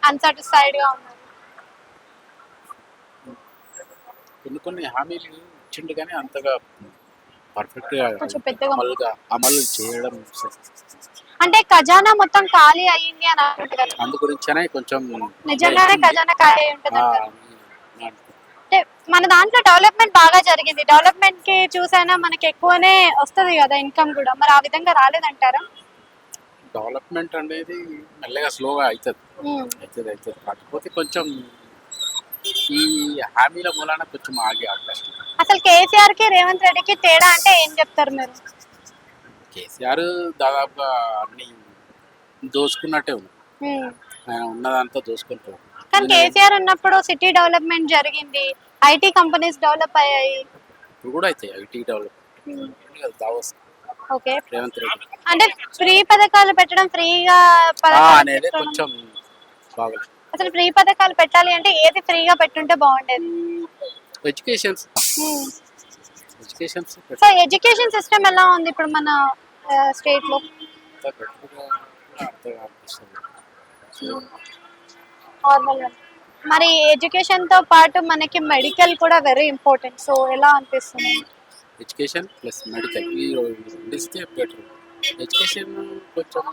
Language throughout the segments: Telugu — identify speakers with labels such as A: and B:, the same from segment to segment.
A: అన్సాటిస్ఫైడ్ గా ఉన్నారు?
B: కొన్ని కొన్ని హామీలు ఇచ్చిండు కానీ అంతగా పర్ఫెక్ట్గా
A: కొంచెం పెద్దగా
B: అమలు చేయడం
A: అంటే ఖజానా మొత్తం ఖాళీ అయ్యింది అని అంటారు.
B: అందు గురించనే కొంచెం
A: నిజంగానే ఖజానా ఖాళీ అయి ఉంటుంది
B: ఆ,
A: అంటారు. అంటే మన దాంట్లో డెవలప్మెంట్ బాగా జరిగింది. డెవలప్మెంట్ కి చూసైనా మనకి ఎక్కువనే వస్తుంది కదా ఇన్కమ్ కూడా. మరి ఆ విధంగా రాలేదంటారా?
B: డెవలప్మెంట్ అనేది మెల్లగా స్లోగా అవుతుంది కాకపోతే కొంచెం ఈ హామీల మూలాన కొంచెం ఆగే అవకాశం.
A: అసలు కేసీఆర్ కి రేవంత్ రెడ్డికి తేడా అంటే ఏం చెప్తారు మీరు?
B: కేసీఆర్ దాదాపుగా అన్ని దోసుకున్నట్టే ఉంది, ఆయన ఉన్నదంతా దోసుకుంటాడు.
A: కానీ కేసీఆర్ ఉన్నప్పుడు సిటీ డెవలప్మెంట్ జరిగింది, ఐటీ కంపెనీస్ డెవలప్ అయ్యాయి.
B: ఇప్పుడు కూడా అయితే IT development Davos
A: okay,
B: Revanth Reddy
A: అంటే ఫ్రీ పథకాలు పెట్టడం, ఫ్రీగా
B: అనేది కొంచెం బాగా.
A: అసలు ఫ్రీ పథకాలు పెట్టాలి అంటే ఏది ఫ్రీగా పెట్టుంటే బాగుండేది?
B: ఎడ్యుకేషన్
A: సో ఎడ్యుకేషన్ సిస్టమ్ ఎలా ఉంది ఇప్పుడు మన స్టేట్ లో? నార్మల్. మరి ఎడ్యుకేషన్ తో పాటు మనకి మెడికల్ కూడా వెరీ ఇంపార్టెంట్. సో ఎలా అనిపిస్తుంది?
B: ఎడ్యుకేషన్ ప్లస్ మెడికల్ ఇస్తే బెటర్. ఎడ్యుకేషన్ కొంచెం,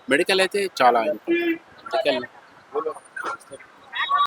B: మెడికల్ అయితే చాలా ఇంపార్టెంట్. మెడికల్